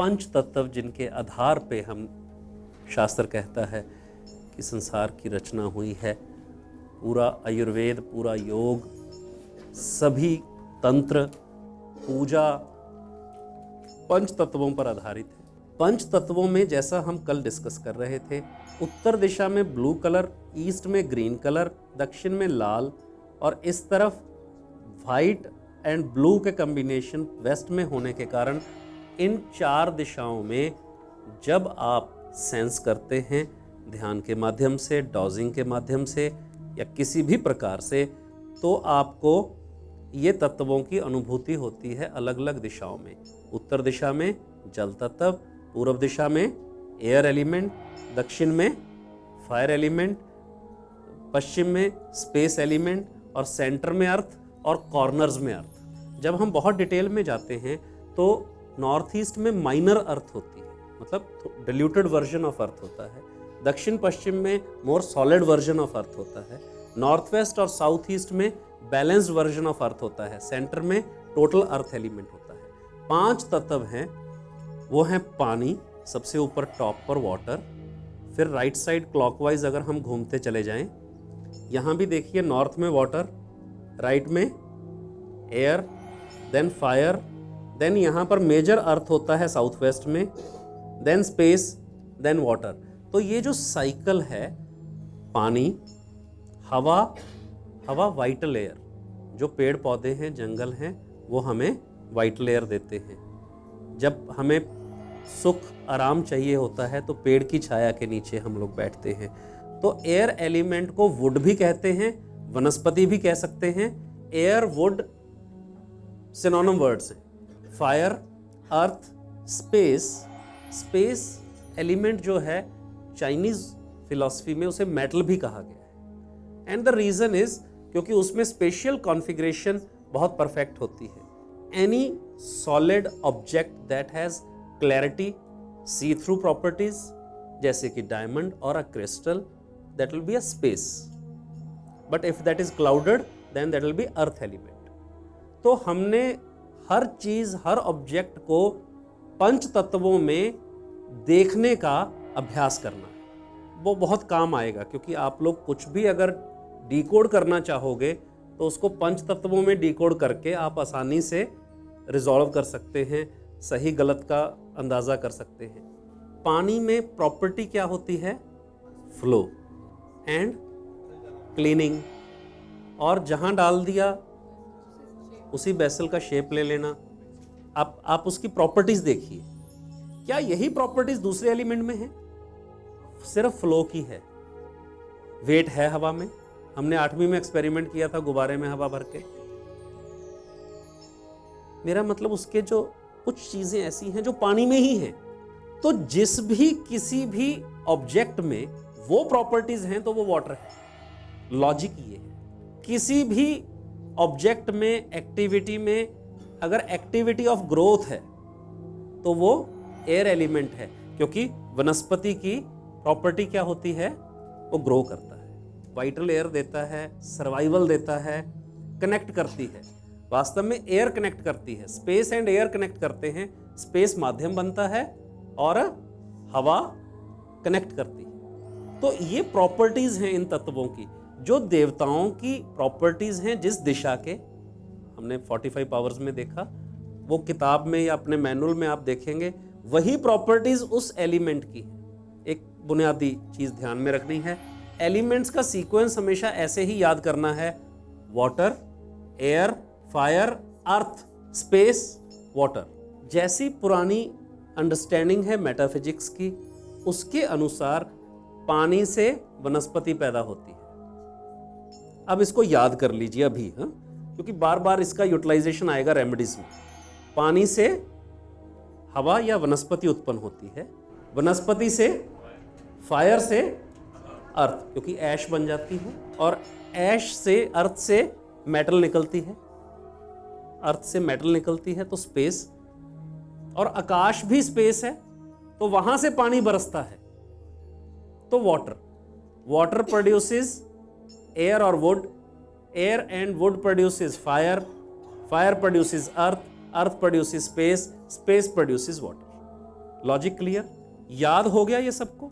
पंच तत्व जिनके आधार पे हम शास्त्र कहता है कि संसार की रचना हुई है। पूरा आयुर्वेद, पूरा योग, सभी तंत्र, पूजा पंच तत्वों पर आधारित है। पंच तत्वों में जैसा हम कल डिस्कस कर रहे थे, उत्तर दिशा में ब्लू कलर, ईस्ट में ग्रीन कलर, दक्षिण में लाल और इस तरफ वाइट एंड ब्लू के कॉम्बिनेशन वेस्ट में होने के कारण इन चार दिशाओं में जब आप सेंस करते हैं ध्यान के माध्यम से, डॉजिंग के माध्यम से या किसी भी प्रकार से, तो आपको ये तत्वों की अनुभूति होती है अलग अलग दिशाओं में। उत्तर दिशा में जल तत्व, पूर्व दिशा में एयर एलिमेंट, दक्षिण में फायर एलिमेंट, पश्चिम में स्पेस एलिमेंट और सेंटर में अर्थ और कॉर्नर्स में अर्थ। जब हम बहुत डिटेल में जाते हैं तो नॉर्थ ईस्ट में माइनर अर्थ होती है, मतलब डिल्यूटेड वर्जन ऑफ अर्थ होता है। दक्षिण पश्चिम में मोर सॉलिड वर्जन ऑफ अर्थ होता है। नॉर्थ वेस्ट और साउथ ईस्ट में बैलेंस्ड वर्जन ऑफ अर्थ होता है। सेंटर में टोटल अर्थ एलिमेंट होता है। 5 तत्व हैं, वो हैं पानी, सबसे ऊपर टॉप पर वाटर, फिर राइट साइड क्लॉकवाइज अगर हम घूमते चले जाएं, यहाँ भी देखिए नॉर्थ में वाटर, राइट में एयर, देन फायर, देन यहाँ पर मेजर अर्थ होता है साउथ वेस्ट में, देन स्पेस, देन वाटर। तो ये जो साइकिल है, पानी, हवा, हवा वाइट लेयर, जो पेड़ पौधे हैं, जंगल हैं, वो हमें वाइट लेयर देते हैं। जब हमें सुख आराम चाहिए होता है तो पेड़ की छाया के नीचे हम लोग बैठते हैं। तो एयर एलिमेंट को वुड भी कहते हैं, वनस्पति भी कह सकते हैं। एयर, वुड सिनोनिम वर्ड्स हैं। फायर, अर्थ, स्पेस। स्पेस एलिमेंट जो है चाइनीज फिलॉसफी में उसे मेटल भी कहा गया है। एंड द रीजन इज क्योंकि उसमें स्पेशियल कॉन्फ़िगरेशन बहुत परफेक्ट होती है। Any solid object that has clarity, see through properties, जैसे कि डायमंड और a crystal, that will be a space, but if that is clouded then that will be earth element. तो हमने हर चीज, हर object को पंच तत्वों में देखने का अभ्यास करना है। वो बहुत काम आएगा, क्योंकि आप लोग कुछ भी अगर डिकोड करना चाहोगे तो उसको पंच तत्वों में डिकोड करके आप आसानी से रिजॉल्व कर सकते हैं, सही गलत का अंदाज़ा कर सकते हैं। पानी में प्रॉपर्टी क्या होती है? फ्लो एंड क्लीनिंग, और जहाँ डाल दिया उसी बेसल का शेप ले लेना। आप उसकी प्रॉपर्टीज देखिए, क्या यही प्रॉपर्टीज दूसरे एलिमेंट में है? सिर्फ फ्लो की है। वेट है हवा में, हमने 8वीं में एक्सपेरिमेंट किया था गुब्बारे में हवा भर के। मेरा मतलब उसके जो कुछ चीजें ऐसी हैं जो पानी में ही हैं। तो जिस भी किसी भी ऑब्जेक्ट में वो प्रॉपर्टीज हैं तो वो वाटर है। लॉजिक ये है, किसी भी ऑब्जेक्ट में, एक्टिविटी में अगर एक्टिविटी ऑफ ग्रोथ है तो वो एयर एलिमेंट है, क्योंकि वनस्पति की प्रॉपर्टी क्या होती है? वो ग्रो करता है, वाइटल एयर देता है, सर्वाइवल देता है, कनेक्ट करती है। वास्तव में एयर कनेक्ट करती है, स्पेस एंड एयर कनेक्ट करते हैं, स्पेस माध्यम बनता है और हवा कनेक्ट करती है। तो ये प्रॉपर्टीज हैं इन तत्वों की, जो देवताओं की प्रॉपर्टीज हैं जिस दिशा के। हमने 45 आवर्स में देखा, वो किताब में या अपने मैनुअल में आप देखेंगे, वही प्रॉपर्टीज उस एलिमेंट की है। एक बुनियादी चीज ध्यान में रखनी है, एलिमेंट्स का सीक्वेंस हमेशा ऐसे ही याद करना है: वाटर, एयर, फायर, अर्थ, स्पेस, वाटर। जैसी पुरानी अंडरस्टैंडिंग है मेटाफिजिक्स की, उसके अनुसार पानी से वनस्पति पैदा होती है। अब इसको याद कर लीजिए अभी, क्योंकि बार बार इसका यूटिलाइजेशन आएगा रेमेडीज में। पानी से हवा या वनस्पति उत्पन्न होती है, वनस्पति से, फायर से अर्थ, क्योंकि ऐश बन जाती है, और ऐश से, अर्थ से मेटल निकलती है, अर्थ से मेटल निकलती है तो स्पेस, और आकाश भी स्पेस है, तो वहां से पानी बरसता है तो वाटर। वाटर प्रोड्यूसेस एयर और would, air and would produces fire, fire produces earth, earth produces space, space produces water. Logic clear? याद हो गया ये सबको?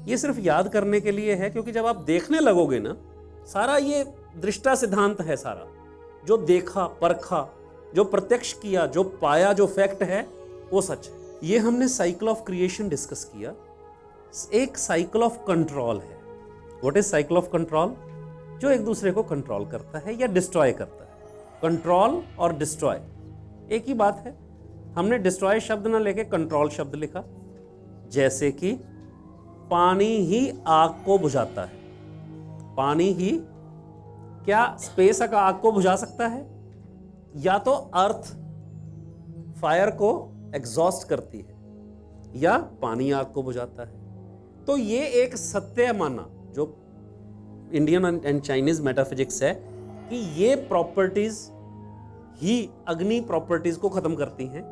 ये सिर्फ याद करने के लिए है, क्योंकि जब आप देखने लगोगे ना, सारा ये दृष्टा सिद्धांत है, सारा जो देखा परखा, जो प्रत्यक्ष किया, जो पाया, जो फैक्ट है वो सच है। ये हमने साइकिल ऑफ क्रिएशन डिस्कस किया। एक साइकिल ऑफ कंट्रोल है। What is cycle of control? जो एक दूसरे को कंट्रोल करता है या डिस्ट्रॉय करता है। कंट्रोल और डिस्ट्रॉय एक ही बात है। हमने डिस्ट्रॉय शब्द ना लेके कंट्रोल शब्द लिखा। जैसे कि पानी ही आग को बुझाता है। पानी ही क्या स्पेस का आग को बुझा सकता है? या तो अर्थ फायर को एग्जॉस्ट करती है या पानी आग को बुझाता है। तो ये एक सत्य माना जो इंडियन एंड चाइनीज मेटाफिजिक्स है कि ये प्रॉपर्टीज ही अग्नि प्रॉपर्टीज को खत्म करती हैं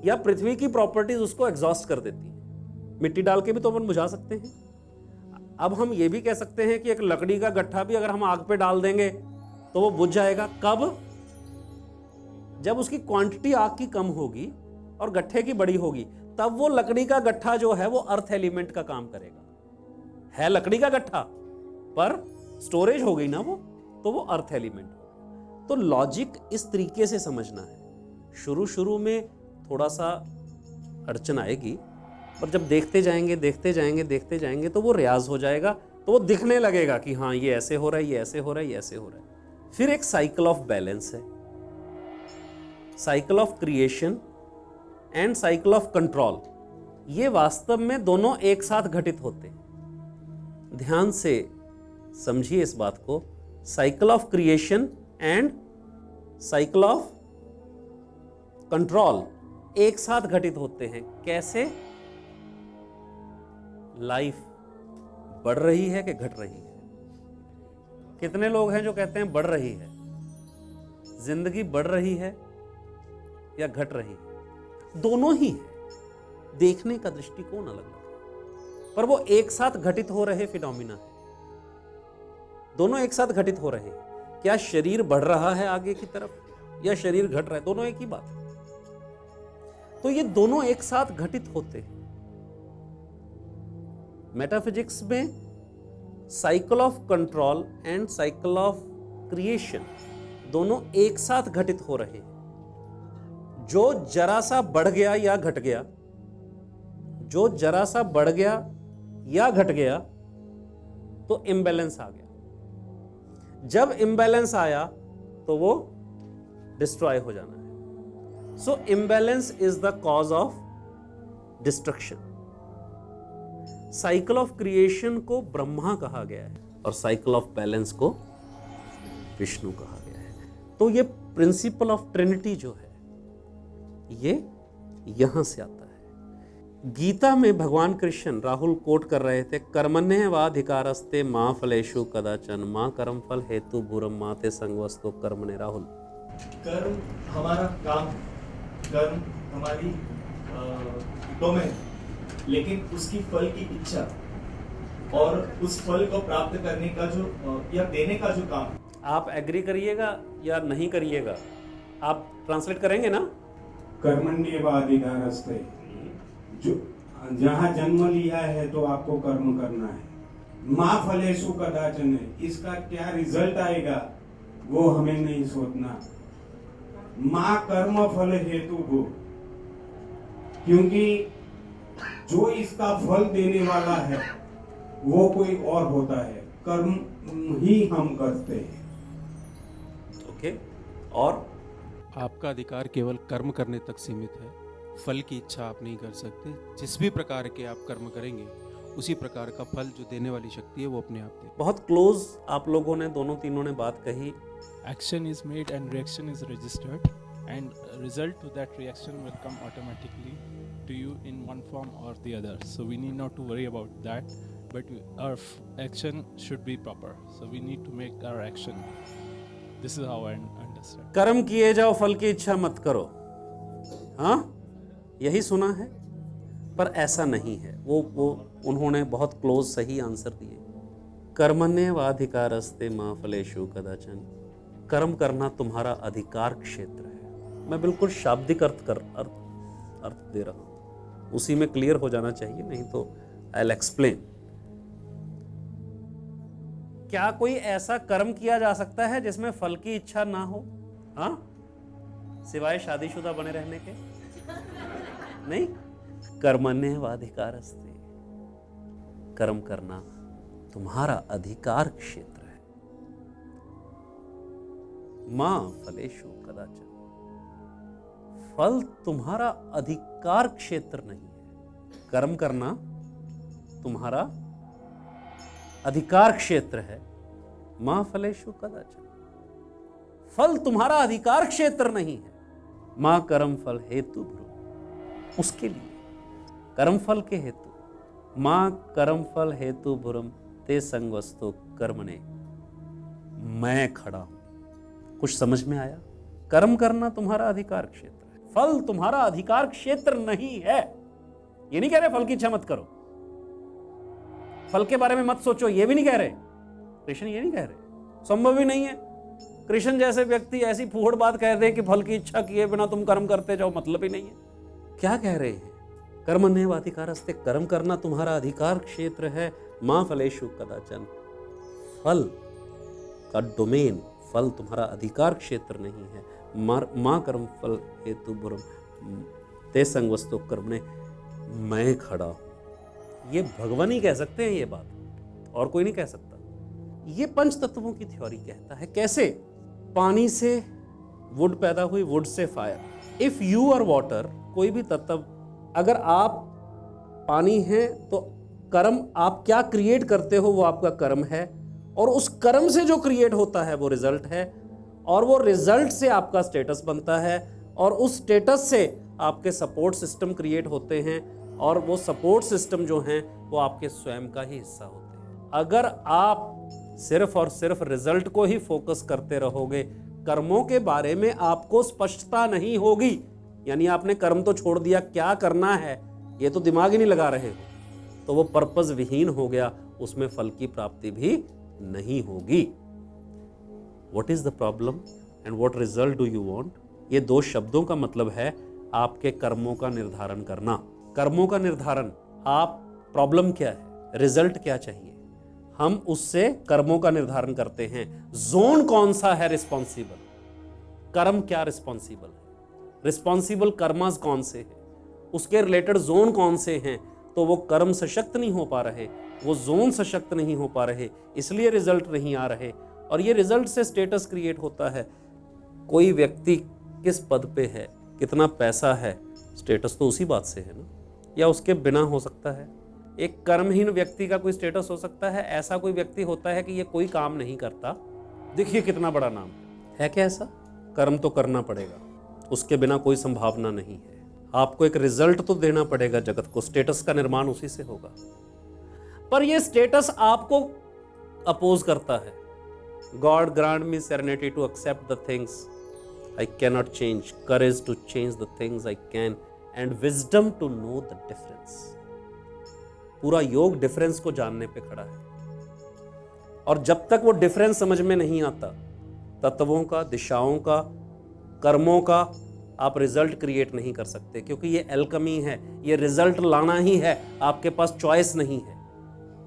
या पृथ्वी की प्रॉपर्टीज उसको एग्जॉस्ट कर देती हैं। मिट्टी डाल के भी तो अपन बुझा सकते हैं। अब हम ये भी कह सकते हैं कि एक लकड़ी का गट्ठा भी अगर हम आग पे डाल देंगे तो वो बुझ जाएगा। कब? जब उसकी क्वांटिटी आग की कम होगी और गट्ठे की बड़ी होगी, तब वो लकड़ी का गट्ठा जो है वो अर्थ एलिमेंट का काम करेगा। है लकड़ी का गट्ठा पर स्टोरेज हो गई ना वो, तो वो अर्थ एलिमेंट हो। तो लॉजिक इस तरीके से समझना है। शुरू शुरू में थोड़ा सा अड़चन आएगी, पर जब देखते जाएंगे तो वो रियाज हो जाएगा, तो वो दिखने लगेगा कि हाँ ये ऐसे हो रहा है, ये ऐसे हो रहा है, ये ऐसे हो रहा है। फिर एक साइकिल ऑफ बैलेंस है। Cycle of creation and cycle of control, ये वास्तव में दोनों एक साथ घटित होते हैं। ध्यान से समझिए इस बात को। Cycle of creation and cycle of control एक साथ घटित होते हैं। कैसे? लाइफ बढ़ रही है कि घट रही है? कितने लोग हैं जो कहते हैं बढ़ रही है? जिंदगी बढ़ रही है या घट रही है? दोनों ही है। देखने का दृष्टिकोण अलग अलग है, पर वो एक साथ घटित हो रहे फिनोमिना है। दोनों एक साथ घटित हो रहे हैं। क्या शरीर बढ़ रहा है आगे की तरफ या शरीर घट रहा है? दोनों एक ही बात है। तो ये दोनों एक साथ घटित होते हैं। मेटाफिजिक्स में cycle of control and cycle of creation दोनों एक साथ घटित हो रहे हैं। जो जरा सा बढ़ गया या घट गया, जो जरा सा बढ़ गया या घट गया, तो इम्बैलेंस आ गया। जब इम्बैलेंस आया तो वो डिस्ट्रॉय हो जाना है। So imbalance is the cause of destruction. Cycle of creation को ब्रह्मा कहा गया है और साइकिल ऑफ बैलेंस को विष्णु कहा गया है। तो ये प्रिंसिपल ऑफ ट्रिनिटी जो है ये यहां से आता है। गीता में भगवान कृष्ण, राहुल कोट कर रहे थे, कर्मण्येवाधिकारस्ते मा फलेषु कदाचन मा कर्म फल हेतु भूरम माते संगवस्तो कर्मणे। राहुल, कर्म हमारा काम, कर्म हमारी डोमेन, लेकिन उसकी फल की इच्छा और उस फल को प्राप्त करने का जो या देने का जो काम। आप एग्री करिएगा या नहीं करिएगा? आप ट्रांसलेट करेंगे ना? कर्मण्येवाधिकारस्ते, जो जहाँ जन्म लिया है तो आपको कर्म करना है। माँ फलेषु कदाचन है, इसका क्या रिजल्ट आएगा वो हमें नहीं सोचना। माँ कर्म फल हेतु हो, क्योंकि जो इसका फल देने वाला है वो कोई और होता है। कर्म ही हम करते हैं। ओके। और आपका अधिकार केवल कर्म करने तक सीमित है। फल की इच्छा आप नहीं कर सकते। जिस भी प्रकार के आप कर्म करेंगे उसी प्रकार का फल जो देने वाली शक्ति है वो अपने आप दे। बहुत क्लोज आप लोगों ने, दोनों तीनों ने बात कही। Action is made and reaction is registered, and result to that reaction will come automatically to you in one form or the other. So we need not to worry about that, but our action should be proper. So we need to make our action. This is how I understand. कर्म किए जाओ, फल की इच्छा मत करो। हाँ, यही सुना है, पर ऐसा नहीं है। वो उन्होंने बहुत क्लोज सही आंसर दिए। कर्मण्येवाधिकारस्ते मा फलेषु कदाचन। कर्म करना तुम्हारा अधिकार क्षेत्र है। मैं बिल्कुल शाब्दिक अर्थ दे रहा हूं। उसी में क्लियर हो जाना चाहिए, नहीं तो आई विल एक्सप्लेन। क्या कोई ऐसा कर्म किया जा सकता है जिसमें फल की इच्छा ना हो? हाँ, सिवाय शादीशुदा बने रहने के? नहीं। कर्मण्येवाधिकारस्ते, कर्म करना तुम्हारा अधिकार क्षेत्र है। मां फलेषु कदाचन, फल तुम्हारा अधिकार क्षेत्र नहीं है। कर्म करना तुम्हारा अधिकार क्षेत्र है। मां फलेषु कदाचन, फल तुम्हारा अधिकार क्षेत्र नहीं है। मां कर्म फल हेतु भ्रुम, उसके लिए कर्म फल के हेतु। मां कर्म फल हेतु भ्रुम ते संगवस्तु कर्मणे, मैं खड़ा हूं। कुछ समझ में आया? कर्म करना तुम्हारा अधिकार क्षेत्र है, फल तुम्हारा अधिकार क्षेत्र नहीं है। ये नहीं कह रहे फल की इच्छा मत करो, फल के बारे में मत सोचो, ये भी नहीं कह रहे कृष्ण, ये नहीं कह रहे, संभव ही नहीं है। कृष्ण जैसे व्यक्ति ऐसी फूहड़ बात कह दे कि फल की इच्छा किए बिना तुम कर्म करते जाओ, मतलब ही नहीं है। क्या कह रहे हैं? कर्मण्येवाधिकारस्ते, कर्म करना तुम्हारा अधिकार क्षेत्र है। मां फलेषु कदाचन, फल का डोमेन, फल तुम्हारा अधिकार क्षेत्र नहीं है। मां कर्म फल हेतु भ्रुम ते संगवस्तु कर्मणे, मैं खड़ा हूं। ये भगवान ही कह सकते हैं ये बात, और कोई नहीं कह सकता। ये पंच तत्वों की थ्योरी कहता है। कैसे? पानी से वुड पैदा हुई, वुड से fire. If you are water, कोई भी तत्व, अगर आप पानी हैं तो कर्म आप क्या क्रिएट करते हो वो आपका कर्म है, और उस कर्म से जो क्रिएट होता है वो रिजल्ट है, और वो रिजल्ट से आपका स्टेटस बनता है, और उस स्टेटस से आपके सपोर्ट सिस्टम क्रिएट होते हैं, और वो सपोर्ट सिस्टम जो हैं वो आपके स्वयं का ही हिस्सा होते हैं। अगर आप सिर्फ और सिर्फ रिजल्ट को ही फोकस करते रहोगे, कर्मों के बारे में आपको स्पष्टता नहीं होगी, यानी आपने कर्म तो छोड़ दिया, क्या करना है ये तो दिमाग ही नहीं लगा रहे हो, तो वो पर्पस विहीन हो गया, उसमें फल की प्राप्ति भी नहीं होगी। What is the problem and what result do you want? ये दो शब्दों का मतलब है आपके कर्मों का निर्धारण करना। कर्मों का निर्धारण, आप प्रॉब्लम क्या है, रिजल्ट क्या चाहिए, हम उससे कर्मों का निर्धारण करते हैं। जोन कौन सा है रिस्पॉन्सिबल, कर्म क्या रिस्पॉन्सिबल है, रिस्पॉन्सिबल कर्मास कौन से हैं, उसके रिलेटेड जोन कौन से हैं, तो वो कर्म सशक्त नहीं हो पा रहे, वो जोन सशक्त नहीं हो पा रहे, इसलिए रिजल्ट नहीं आ रहे, और ये रिजल्ट से स्टेटस क्रिएट होता है। कोई व्यक्ति किस पद पे है, कितना पैसा है, स्टेटस तो उसी बात से है ना, या उसके बिना हो सकता है। एक कर्महीन व्यक्ति का कोई स्टेटस हो सकता है, ऐसा कोई व्यक्ति होता है कि ये कोई काम नहीं करता, देखिए कितना बड़ा नाम है। क्या ऐसा? कर्म तो करना पड़ेगा, उसके बिना कोई संभावना नहीं है। आपको एक रिजल्ट तो देना पड़ेगा जगत को, स्टेटस का निर्माण उसी से होगा, पर ये स्टेटस आपको अपोज करता है। God grant me serenity to accept the things I cannot change, courage to change the things I can, and wisdom to know the difference. पूरा योग डिफरेंस को जानने पे खड़ा है, और जब तक वो डिफरेंस समझ में नहीं आता, तत्वों का, दिशाओं का, कर्मों का, आप रिजल्ट क्रिएट नहीं कर सकते, क्योंकि ये एल्केमी है, ये रिजल्ट लाना ही है, आपके पास चॉइस नहीं है।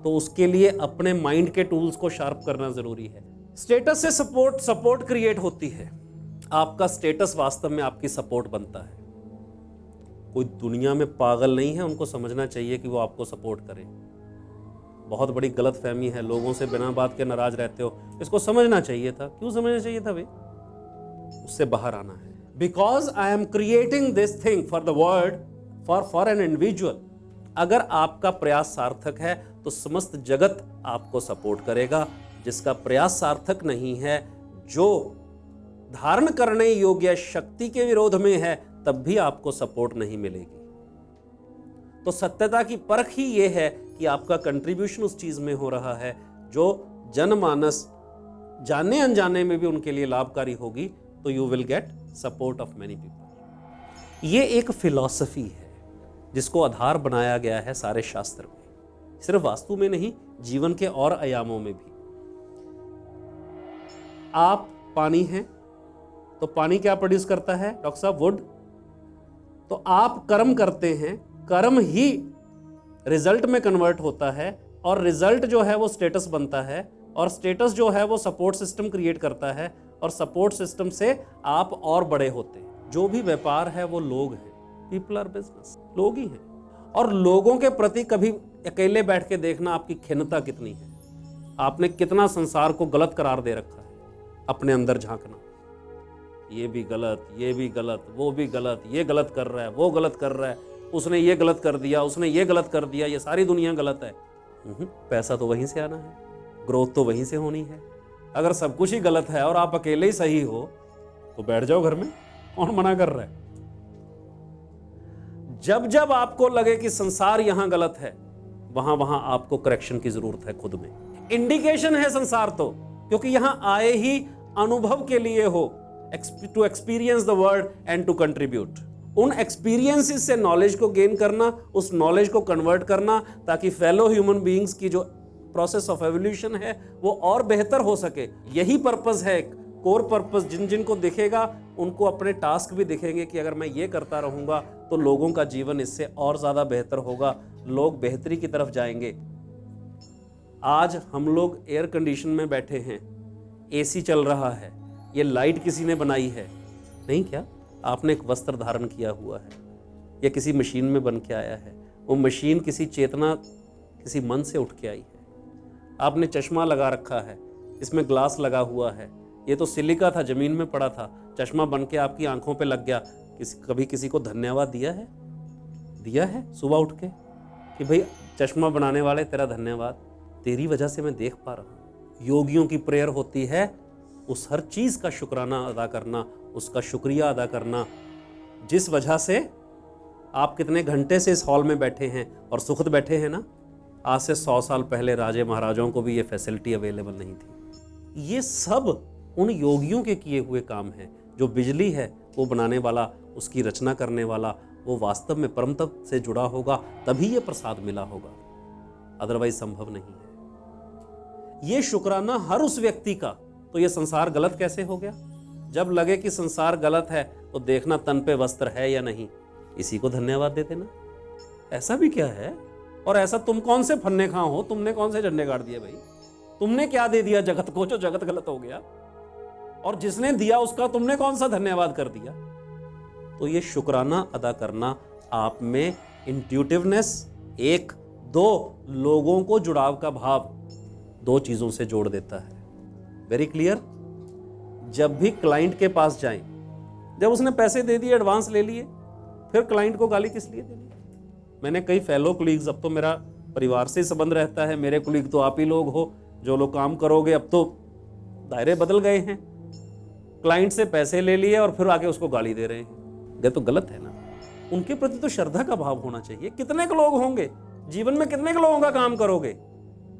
तो उसके लिए अपने माइंड के टूल्स को शार्प करना जरूरी है। स्टेटस से सपोर्ट क्रिएट होती है, आपका स्टेटस वास्तव में आपकी सपोर्ट बनता है। कोई दुनिया में पागल नहीं है, उनको समझना चाहिए कि वो आपको सपोर्ट करें। बहुत बड़ी गलतफहमी है, लोगों से बिना बात के नाराज रहते हो, इसको समझना चाहिए था। क्यों समझना चाहिए था भाई? उससे बाहर आना है। Because I am creating this thing for the world, for an individual. अगर आपका प्रयास सार्थक है तो समस्त जगत आपको सपोर्ट करेगा। जिसका प्रयास सार्थक नहीं है, जो धारण करने योग्य शक्ति के विरोध में है, तब भी आपको सपोर्ट नहीं मिलेगी। तो सत्यता की परख ही यह है कि आपका कंट्रीब्यूशन उस चीज में हो रहा है जो जनमानस जाने अनजाने में भी उनके लिए लाभकारी होगी, तो you will get support of many people. ये एक फिलॉसफी है जिसको आधार बनाया गया है सारे शास्त्र में, सिर्फ वास्तु में नहीं, जीवन के और आयामों में भी। आप पानी हैं तो पानी क्या प्रोड्यूस करता है डॉक्टर साहब? वुड। तो आप कर्म करते हैं, कर्म ही रिजल्ट में कन्वर्ट होता है और रिजल्ट जो है वो स्टेटस बनता है और स्टेटस जो है वो सपोर्ट सिस्टम क्रिएट करता है और सपोर्ट सिस्टम से आप और बड़े होते हैं। जो भी व्यापार है वो लोग हैं, पीपल आर बिजनेस, लोग ही हैं। और लोगों के प्रति कभी अकेले बैठ के देखना आपकी खिन्नता कितनी है, आपने कितना संसार को गलत करार दे रखा है। अपने अंदर झांकना, ये भी गलत, ये भी गलत, वो भी गलत, ये गलत कर रहा है, वो गलत कर रहा है, उसने ये गलत कर दिया, उसने ये गलत कर दिया, ये सारी दुनिया गलत है। पैसा तो वहीं से आना है, ग्रोथ तो वहीं से होनी है। अगर सब कुछ ही गलत है और आप अकेले ही सही हो तो बैठ जाओ घर में, कौन मना कर रहा है। जब जब आपको लगे कि संसार यहां गलत है, वहां वहां आपको करेक्शन की जरूरत है खुद में। इंडिकेशन है संसार तो, क्योंकि यहां आए ही अनुभव के लिए हो, to experience the world and to contribute. उन एक्सपीरियंसेस से नॉलेज को गेन करना, उस नॉलेज को कन्वर्ट करना, ताकि फेलो ह्यूमन बीइंग्स की जो प्रोसेस ऑफ एवोल्यूशन है वो और बेहतर हो सके। यही पर्पस है, कोर पर्पस। जिन जिन को दिखेगा उनको अपने टास्क भी दिखेंगे कि अगर मैं ये करता रहूंगा तो लोगों का जीवन इससे और ज्यादा बेहतर होगा, लोग बेहतरी की तरफ जाएंगे। आज हम लोग एयर कंडीशन में बैठे हैं, एसी चल रहा है, ये लाइट किसी ने बनाई है नहीं क्या? आपने एक वस्त्र धारण किया हुआ है, या किसी मशीन में बन के आया है। वो मशीन किसी चेतना, किसी मन से उठ के आई है। आपने चश्मा लगा रखा है, इसमें ग्लास लगा हुआ है, ये तो सिलिका था, जमीन में पड़ा था, चश्मा बन के आपकी आंखों पे लग गया। कभी किसी को धन्यवाद दिया है? दिया है सुबह उठ के कि भाई चश्मा बनाने वाले तेरा धन्यवाद, तेरी वजह से मैं देख पा रहा हूँ। योगियों की प्रेयर होती है उस हर चीज का शुक्राना अदा करना, उसका शुक्रिया अदा करना, जिस वजह से आप कितने घंटे से इस हॉल में बैठे हैं और सुखद बैठे हैं ना। आज से 100 साल पहले राजे महाराजाओं को भी ये फैसिलिटी अवेलेबल नहीं थी। ये सब उन योगियों के किए हुए काम हैं। जो बिजली है वो बनाने वाला, उसकी रचना करने वाला, वो वास्तव में परम तत्व से जुड़ा होगा, तभी ये प्रसाद मिला होगा, अदरवाइज संभव नहीं है। ये शुक्राना हर उस व्यक्ति का। तो ये संसार गलत कैसे हो गया? जब लगे कि संसार गलत है तो देखना तन पे वस्त्र है या नहीं, इसी को धन्यवाद दे देना। ऐसा भी क्या है? और ऐसा तुम कौन से फन्ने खां हो? तुमने कौन से झंडे गाड़ दिए भाई? तुमने क्या दे दिया जगत को जो जगत गलत हो गया? और जिसने दिया उसका तुमने कौन सा धन्यवाद कर दिया? तो ये शुक्राना अदा करना आप में इंट्यूटिवनेस, एक दो लोगों को जुड़ाव का भाव, दो चीजों से जोड़ देता है। Very clear? जब भी क्लाइंट के पास जाएं, जब उसने पैसे दे दिए, एडवांस ले लिए, फिर क्लाइंट को गाली किस लिए देनी? मैंने कई फेलो कोलीग्स, अब तो मेरा परिवार से संबंध रहता है, मेरे कोलीग तो आप ही लोग हो जो लोग काम करोगे, अब तो दायरे बदल गए हैं। क्लाइंट से पैसे ले लिए और फिर आके उसको गाली दे रहे हैं, ये तो गलत है ना। उनके प्रति तो श्रद्धा का भाव होना चाहिए। कितने के लोग होंगे जीवन में, कितने के लोगों का काम करोगे?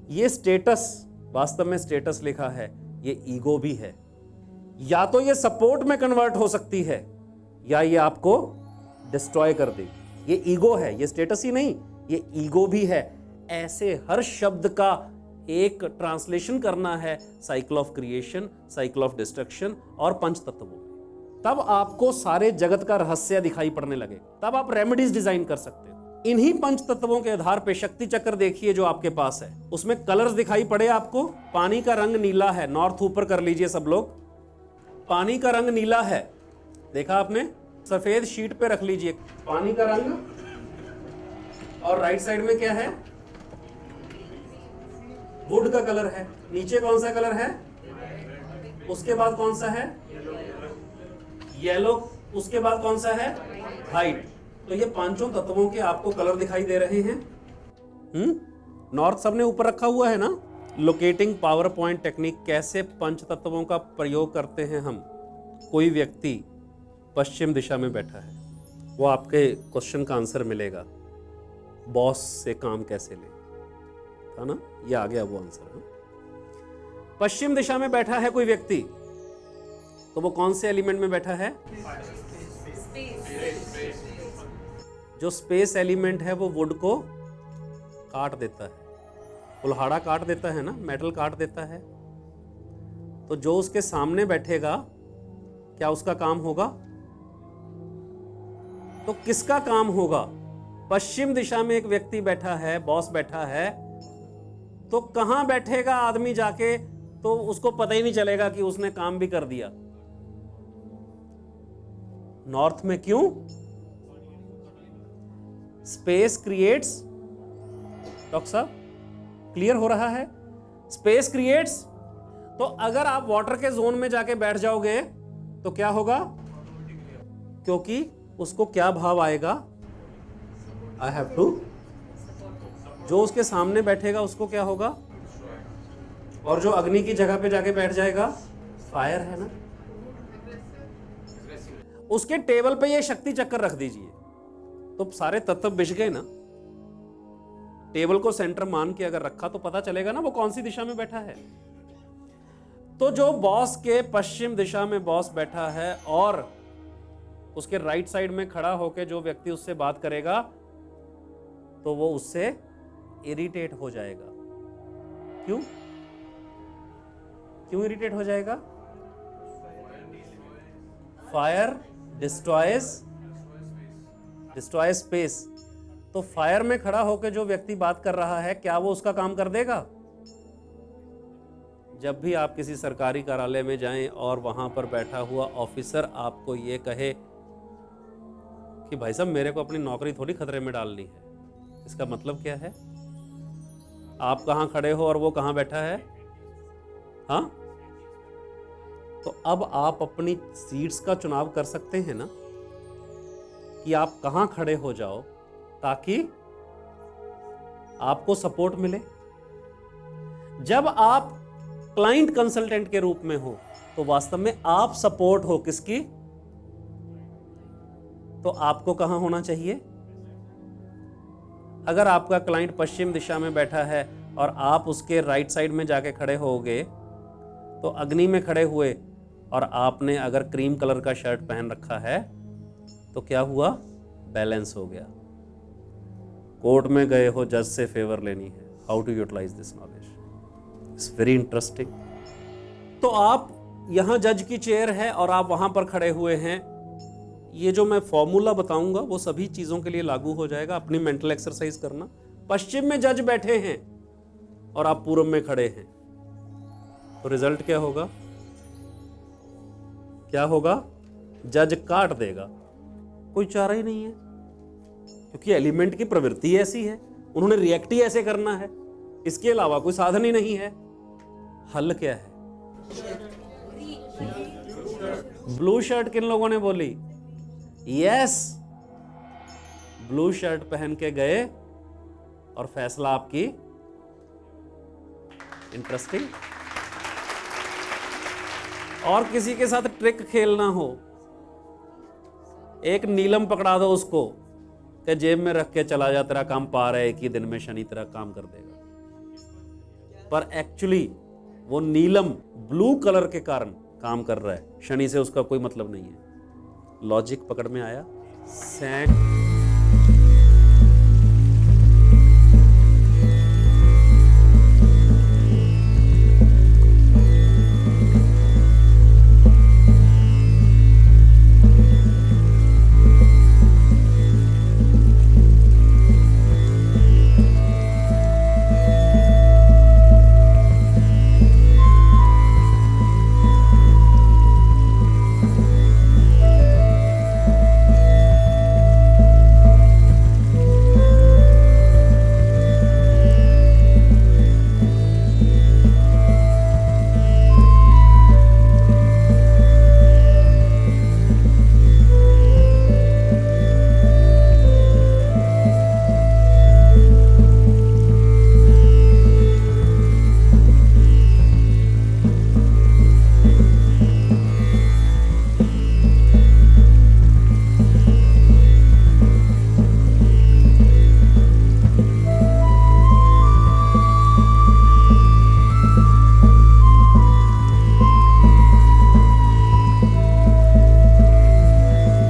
ये स्टेटस, वास्तव में स्टेटस लिखा है, ये ईगो भी है। या तो ये सपोर्ट में कन्वर्ट हो सकती है या ये आपको डिस्ट्रॉय कर देगी। ये ईगो है, ये स्टेटस ही नहीं, ये ईगो भी है। ऐसे हर शब्द का एक ट्रांसलेशन करना है cycle of creation, cycle of destruction और पंच तत्वों में। तब आपको सारे जगत का रहस्य दिखाई पड़ने लगे, तब आप रेमेडीज डिजाइन कर सकते हो। इन्हीं पंच तत्वों के आधार पे शक्ति चक्र देखिए जो आपके पास है, उसमें कलर्स दिखाई पड़े आपको। पानी का रंग नीला है, नॉर्थ ऊपर कर लीजिए सब लोग। पानी का रंग नीला है, देखा आपने? सफेद शीट पे रख लीजिए पानी का रंग, और राइट साइड में क्या है? वुड का कलर है। नीचे कौन सा कलर है? उसके बाद कौन सा है? येलो। उसके बाद कौन सा है? व्हाइट। तो ये पांचों तत्वों के आपको कलर दिखाई दे रहे हैं। नॉर्थ सबने ऊपर रखा हुआ है ना। लोकेटिंग पावर पॉइंट टेक्निक, कैसे पंच तत्वों का प्रयोग करते हैं हम। कोई व्यक्ति पश्चिम दिशा में बैठा है, वो आपके क्वेश्चन का आंसर मिलेगा, बॉस से काम कैसे ले, था ना? ये आ गया वो आंसर। पश्चिम दिशा में बैठा है कोई व्यक्ति, तो वो कौन से एलिमेंट में बैठा है? जो स्पेस एलिमेंट है वो वुड को काट देता है, कुल्हाड़ा काट देता है ना, मेटल काट देता है। तो जो उसके सामने बैठेगा, क्या उसका काम होगा? तो किसका काम होगा? पश्चिम दिशा में एक व्यक्ति बैठा है, बॉस बैठा है, तो कहां बैठेगा आदमी जाके, तो उसको पता ही नहीं चलेगा कि उसने काम भी कर दिया। नॉर्थ में क्यों? स्पेस क्रिएट्स, डॉक्टर साहब क्लियर हो रहा है? Space creates. तो अगर आप वाटर के जोन में जाके बैठ जाओगे तो क्या होगा? क्योंकि उसको क्या भाव आएगा? I have to. जो उसके सामने बैठेगा उसको क्या होगा? और जो अग्नि की जगह पे जाके बैठ जाएगा, फायर है ना, उसके टेबल पे ये शक्ति चक्कर रख दीजिए तो सारे तत्व बिछ गए ना। टेबल को सेंटर मान के अगर रखा तो पता चलेगा ना वो कौन सी दिशा में बैठा है। तो जो बॉस के पश्चिम दिशा में बॉस बैठा है और उसके राइट साइड में खड़ा होकर जो व्यक्ति उससे बात करेगा तो वो उससे इरिटेट हो जाएगा। क्यों? क्यों इरिटेट हो जाएगा? Fire destroys space. तो फायर में खड़ा होकर जो व्यक्ति बात कर रहा है, क्या वो उसका काम कर देगा? जब भी आप किसी सरकारी कार्यालय में जाएं और वहां पर बैठा हुआ ऑफिसर आपको ये कहे कि भाई साहब मेरे को अपनी नौकरी थोड़ी खतरे में डालनी है, इसका मतलब क्या है? आप कहां खड़े हो और वो कहां बैठा है? हाँ, तो अब आप अपनी सीट्स का चुनाव कर सकते हैं ना कि आप कहां खड़े हो जाओ ताकि आपको सपोर्ट मिले। जब आप क्लाइंट कंसल्टेंट के रूप में हो तो वास्तव में आप सपोर्ट हो किसकी? तो आपको कहां होना चाहिए? अगर आपका क्लाइंट पश्चिम दिशा में बैठा है और आप उसके राइट साइड में जाके खड़े होगे तो अग्नि में खड़े हुए और आपने अगर क्रीम कलर का शर्ट पहन रखा है तो क्या हुआ? बैलेंस हो गया। कोर्ट में गए हो, जज से फेवर लेनी है, how to utilise this knowledge, it's very interesting. तो आप यहां जज की चेयर है और आप वहां पर खड़े हुए हैं। ये जो मैं फॉर्मूला बताऊंगा वो सभी चीजों के लिए लागू हो जाएगा। अपनी मेंटल एक्सरसाइज करना। पश्चिम में जज बैठे हैं और आप पूर्व में खड़े हैं तो रिजल्ट क्या होगा? क्या होगा? जज काट देगा, कोई चारा ही नहीं है, क्योंकि एलिमेंट की प्रवृत्ति ऐसी है, उन्होंने रिएक्ट ही ऐसे करना है, इसके अलावा कोई साधन ही नहीं है। हल क्या है? ब्लू शर्ट किन लोगों ने बोली? यस, ब्लू शर्ट पहन के गए और फैसला आपकी। इंटरेस्टिंग। और किसी के साथ ट्रिक खेलना हो, एक नीलम पकड़ा दो उसको कि जेब में रख के चला जा, तेरा काम पार है, एक ही दिन में शनि तेरा काम कर देगा। पर एक्चुअली वो नीलम ब्लू कलर के कारण काम कर रहा है, शनि से उसका कोई मतलब नहीं है। लॉजिक पकड़ में आया? सैंड